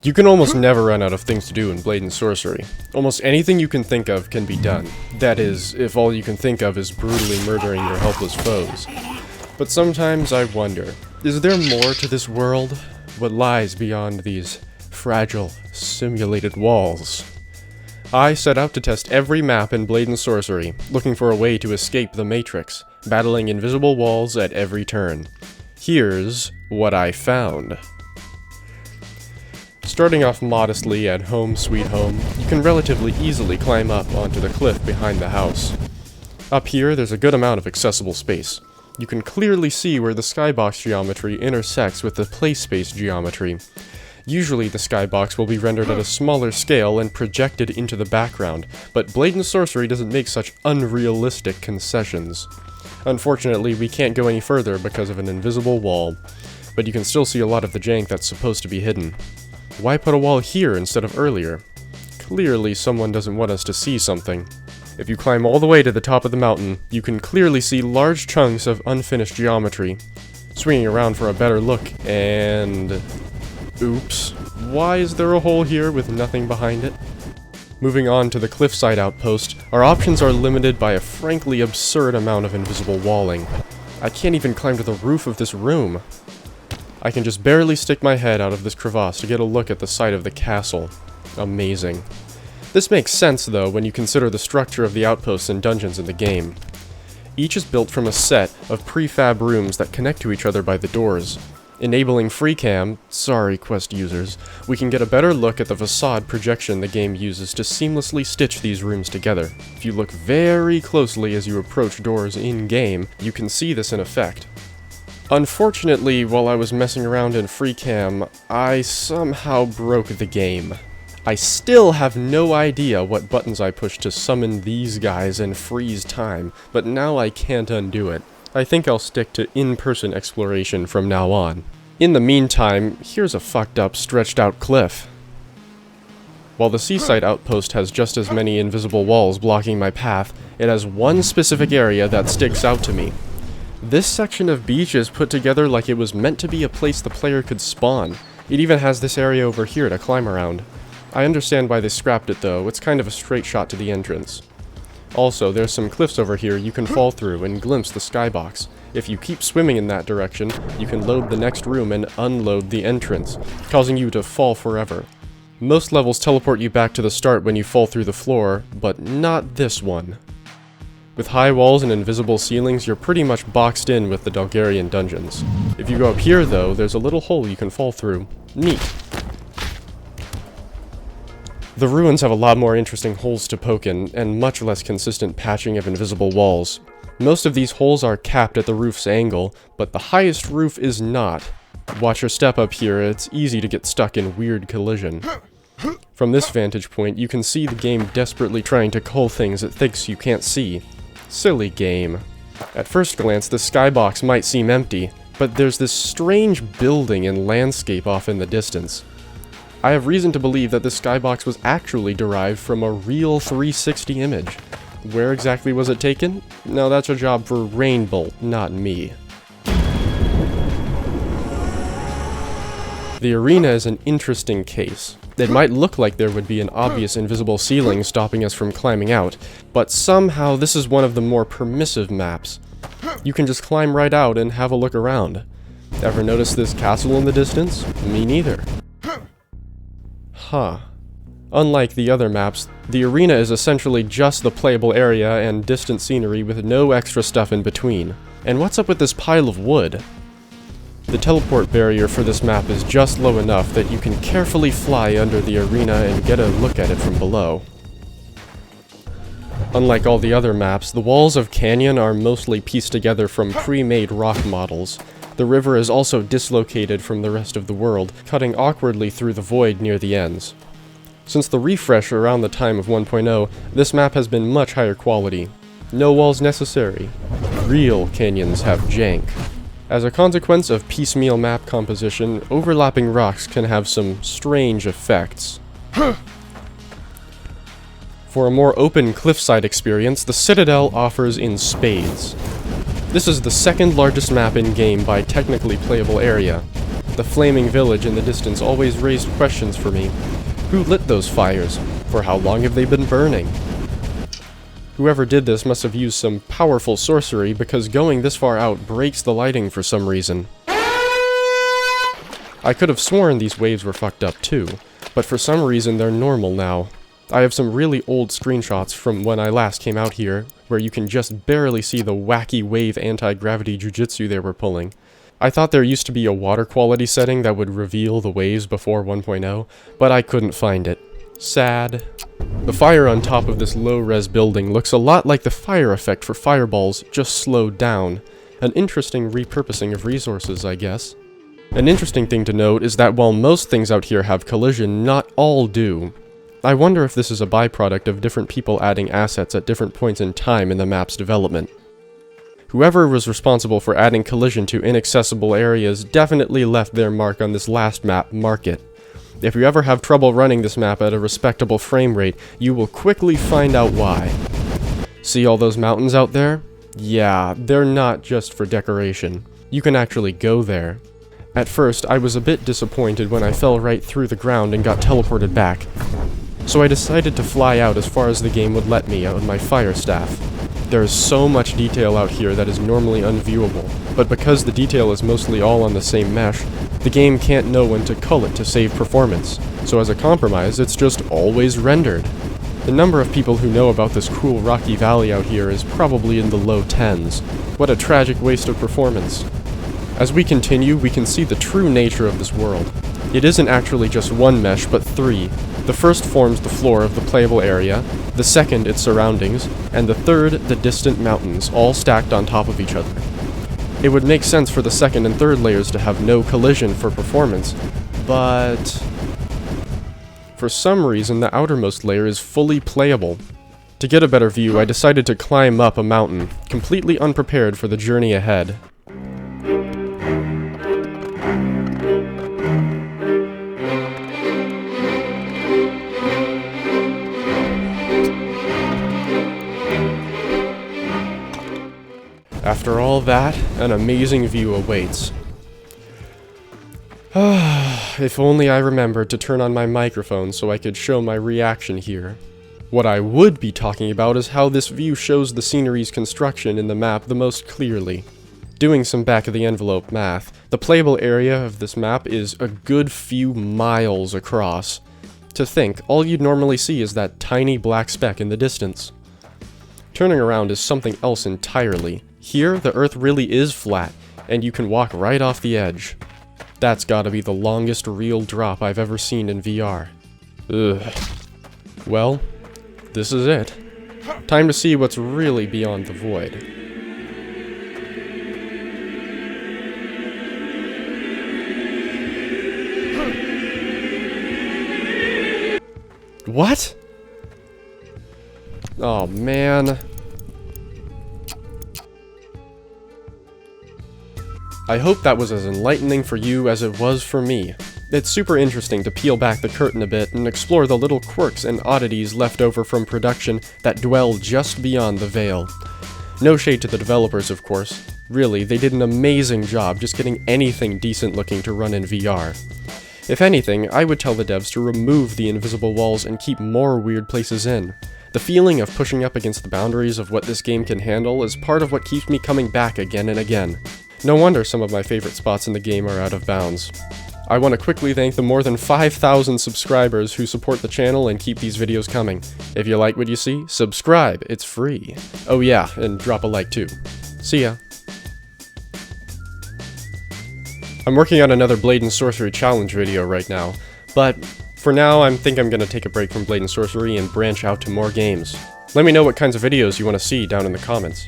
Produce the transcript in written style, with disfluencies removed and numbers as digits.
You can almost never run out of things to do in Blade and Sorcery. Almost anything you can think of can be done. That is, if all you can think of is brutally murdering your helpless foes. But sometimes I wonder, is there more to this world? What lies beyond these fragile, simulated walls? I set out to test every map in Blade and Sorcery, looking for a way to escape the Matrix, battling invisible walls at every turn. Here's what I found. Starting off modestly at Home Sweet Home, you can relatively easily climb up onto the cliff behind the house. Up here, there's a good amount of accessible space. You can clearly see where the skybox geometry intersects with the play space geometry. Usually the skybox will be rendered at a smaller scale and projected into the background, but Blade and Sorcery doesn't make such unrealistic concessions. Unfortunately, we can't go any further because of an invisible wall, but you can still see a lot of the jank that's supposed to be hidden. Why put a wall here instead of earlier? Clearly someone doesn't want us to see something. If you climb all the way to the top of the mountain, you can clearly see large chunks of unfinished geometry. Swinging around for a better look, and... oops. Why is there a hole here with nothing behind it? Moving on to the cliffside outpost, our options are limited by a frankly absurd amount of invisible walling. I can't even climb to the roof of this room. I can just barely stick my head out of this crevasse to get a look at the site of the castle. Amazing. This makes sense, though, when you consider the structure of the outposts and dungeons in the game. Each is built from a set of prefab rooms that connect to each other by the doors. Enabling FreeCam, sorry Quest users, we can get a better look at the facade projection the game uses to seamlessly stitch these rooms together. If you look very closely as you approach doors in-game, you can see this in effect. Unfortunately, while I was messing around in FreeCam, I somehow broke the game. I still have no idea what buttons I pushed to summon these guys and freeze time, but now I can't undo it. I think I'll stick to in-person exploration from now on. In the meantime, here's a fucked up, stretched out cliff. While the seaside outpost has just as many invisible walls blocking my path, it has one specific area that sticks out to me. This section of beach is put together like it was meant to be a place the player could spawn. It even has this area over here to climb around. I understand why they scrapped it though, it's kind of a straight shot to the entrance. Also, there's some cliffs over here you can fall through and glimpse the skybox. If you keep swimming in that direction, you can load the next room and unload the entrance, causing you to fall forever. Most levels teleport you back to the start when you fall through the floor, but not this one. With high walls and invisible ceilings, you're pretty much boxed in with the Dalgarian dungeons. If you go up here though, there's a little hole you can fall through. Neat. The ruins have a lot more interesting holes to poke in, and much less consistent patching of invisible walls. Most of these holes are capped at the roof's angle, but the highest roof is not. Watch your step up here, it's easy to get stuck in weird collision. From this vantage point, you can see the game desperately trying to cull things it thinks you can't see. Silly game. At first glance, the skybox might seem empty, but there's this strange building and landscape off in the distance. I have reason to believe that this skybox was actually derived from a real 360 image. Where exactly was it taken? No, that's a job for Rainbolt, not me. The arena is an interesting case. It might look like there would be an obvious invisible ceiling stopping us from climbing out, but somehow this is one of the more permissive maps. You can just climb right out and have a look around. Ever notice this castle in the distance? Me neither. Huh. Unlike the other maps, the arena is essentially just the playable area and distant scenery with no extra stuff in between. And what's up with this pile of wood? The teleport barrier for this map is just low enough that you can carefully fly under the arena and get a look at it from below. Unlike all the other maps, the walls of Canyon are mostly pieced together from pre-made rock models. The river is also dislocated from the rest of the world, cutting awkwardly through the void near the ends. Since the refresh around the time of 1.0, this map has been much higher quality. No walls necessary. Real canyons have jank. As a consequence of piecemeal map composition, overlapping rocks can have some strange effects. For a more open cliffside experience, the Citadel offers in spades. This is the second largest map in-game by technically playable area. The the flaming village in the distance always raised questions for me. Who lit those fires? For how long have they been burning? Whoever did this must have used some powerful sorcery, because going this far out breaks the lighting for some reason. I could have sworn these waves were fucked up too, but for some reason they're normal now. I have some really old screenshots from when I last came out here, where you can just barely see the wacky wave anti-gravity jujitsu they were pulling. I thought there used to be a water quality setting that would reveal the waves before 1.0, but I couldn't find it. Sad. The fire on top of this low-res building looks a lot like the fire effect for fireballs, just slowed down. An interesting repurposing of resources, I guess. An interesting thing to note is that while most things out here have collision, not all do. I wonder if this is a byproduct of different people adding assets at different points in time in the map's development. Whoever was responsible for adding collision to inaccessible areas definitely left their mark on this last map, Market. If you ever have trouble running this map at a respectable frame rate, you will quickly find out why. See all those mountains out there? Yeah, they're not just for decoration. You can actually go there. At first, I was a bit disappointed when I fell right through the ground and got teleported back. So I decided to fly out as far as the game would let me on my fire staff. There is so much detail out here that is normally unviewable, but because the detail is mostly all on the same mesh, the game can't know when to cull it to save performance, so as a compromise, it's just always rendered. The number of people who know about this cool rocky valley out here is probably in the low tens. What a tragic waste of performance. As we continue, we can see the true nature of this world. It isn't actually just one mesh, but three. The first forms the floor of the playable area, the second its surroundings, and the third the distant mountains, all stacked on top of each other. It would make sense for the second and third layers to have no collision for performance, but for some reason the outermost layer is fully playable. To get a better view, I decided to climb up a mountain, completely unprepared for the journey ahead. After all that, an amazing view awaits. If only I remembered to turn on my microphone so I could show my reaction here. What I would be talking about is how this view shows the scenery's construction in the map the most clearly. Doing some back-of-the-envelope math, the playable area of this map is a good few miles across. To think, all you'd normally see is that tiny black speck in the distance. Turning around is something else entirely. Here, the Earth really is flat, and you can walk right off the edge. That's gotta be the longest real drop I've ever seen in VR. Ugh. Well, this is it. Time to see what's really beyond the void. What? Oh, man. I hope that was as enlightening for you as it was for me. It's super interesting to peel back the curtain a bit and explore the little quirks and oddities left over from production that dwell just beyond the veil. No shade to the developers, of course. Really, they did an amazing job just getting anything decent looking to run in VR. If anything, I would tell the devs to remove the invisible walls and keep more weird places in. The feeling of pushing up against the boundaries of what this game can handle is part of what keeps me coming back again and again. No wonder some of my favorite spots in the game are out of bounds. I want to quickly thank the more than 5,000 subscribers who support the channel and keep these videos coming. If you like what you see, subscribe, it's free. Oh yeah, and drop a like too. See ya. I'm working on another Blade and Sorcery challenge video right now, but for now I think I'm gonna take a break from Blade and Sorcery and branch out to more games. Let me know what kinds of videos you want to see down in the comments.